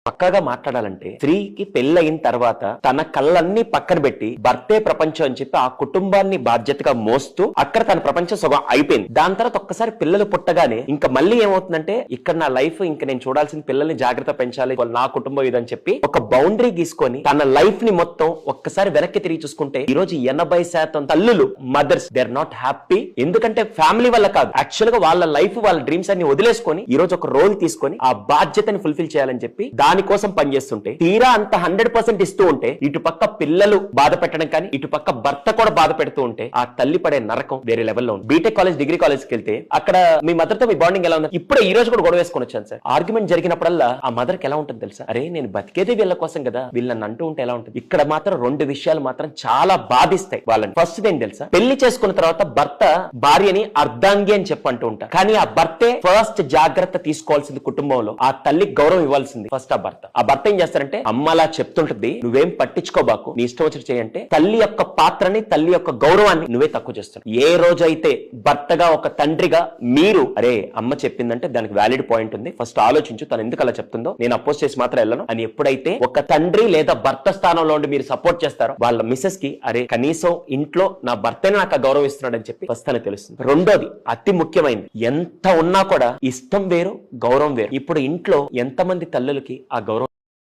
పక్కాగా మాట్లాడాలంటే స్త్రీకి పెళ్ళయిన తర్వాత తన కళ్ళన్నీ పక్కన పెట్టి భర్తే ప్రపంచం అని చెప్పి ఆ కుటుంబాన్ని బాధ్యతగా మోస్తూ అక్కడ తన ప్రపంచం సగం అయిపోయింది. దాని తర్వాత ఒక్కసారి పిల్లలు పుట్టగానే ఇంకా మళ్ళీ ఏమవుతుందంటే ఇక్కడ నా లైఫ్ ఇంకా నేను చూడాల్సిన పిల్లల్ని జాగ్రత్త పెంచాలి, నా కుటుంబం ఇదని చెప్పి ఒక బౌండరీ గీసుకొని తన లైఫ్ ని మొత్తం ఒక్కసారి వెనక్కి తిరిగి చూసుకుంటే ఈ రోజు 80% తల్లులు mothers they are not happy. ఎందుకంటే ఫ్యామిలీ వల్ల కాదు, యాక్చువల్ గా వాళ్ళ లైఫ్ వాళ్ళ డ్రీమ్స్ అన్ని వదిలేసుకొని ఈ రోజు ఒక రోల్ తీసుకొని ఆ బాధ్యతని ఫుల్ఫిల్ చేయాలని చెప్పి దానికోసం పనిచేస్తుంటే తీరా అంత 100% ఇస్తూ ఉంటే ఇటు పక్క పిల్లలు బాధ పెట్టడం కానీ ఇటు పక్క భర్త కూడా బాధ పెడుతూ ఉంటే ఆ తల్లి పడే నరకం వేరే లెవెల్లో ఉంది. బీటెక్ కాలేజ్ డిగ్రీ కాలేజ్ కి వెళ్తే అక్కడ మీ మదర్ తో మీ బాండింగ్ ఎలా ఉంది? ఇప్పుడే ఈ రోజు కూడా గొడవ వేసుకొని వచ్చాను సార్. ఆర్గ్యుమెంట్ జరిగినప్పుడల్లా ఆ మదర్ కి ఎలా ఉంటుంది తెలుసా? అరే నేను బతికేది వీళ్ళ కోసం కదా, వీళ్ళని అంటూ ఉంటే ఎలా ఉంటుంది? ఇక్కడ మాత్రం 2 విషయాలు మాత్రం చాలా బాధిస్తాయి వాళ్ళని. ఫస్ట్ ఏం తెలుసా? పెళ్లి చేసుకున్న తర్వాత భర్త భార్యని అర్ధాంగి అని చెప్పంటూ ఉంటారు, కానీ ఆ భర్తే ఫస్ట్ జాగ్రత్త తీసుకోవాల్సింది కుటుంబంలో. ఆ తల్లికి గౌరవం ఇవ్వాల్సింది ఫస్ట్ ఆ భర్త. ఆ భర్త ఏం చేస్తారంటే అమ్మ అలా చెప్తుంటది, నువ్వేం పట్టించుకోబాకు, నీ ఇష్టం వచ్చి చేయంటే తల్లి యొక్క పాత్రని తల్లి యొక్క గౌరవాన్ని నువ్వే తక్కువ చేస్తావు. ఏ రోజైతే భర్తగా ఒక తండ్రిగా మీరు అరే అమ్మ చెప్పిందంటే దానికి వ్యాలిడ్ పాయింట్ ఉంది, ఫస్ట్ ఆలోచించు తను ఎందుకు అలా చెప్తుందో, నేను అపోజ్ చేసి మాత్రం వెళ్ళను అని ఎప్పుడైతే ఒక తండ్రి లేదా భర్త స్థానంలో ఉండి మీరు సపోర్ట్ చేస్తారో వాళ్ళ మిసెస్ కి అరే కనీసం ఇంట్లో నా భర్తనే నాకు గౌరవం ఇస్తున్నాడు అని చెప్పి ఫస్ట్ అని తెలుస్తుంది. రెండోది అతి ముఖ్యమైనది, ఎంత ఉన్నా కూడా ఇష్టం వేరు గౌరవం వేరు. ఇప్పుడు ఇంట్లో ఎంతమంది తల్లులకి ఆ గౌరవం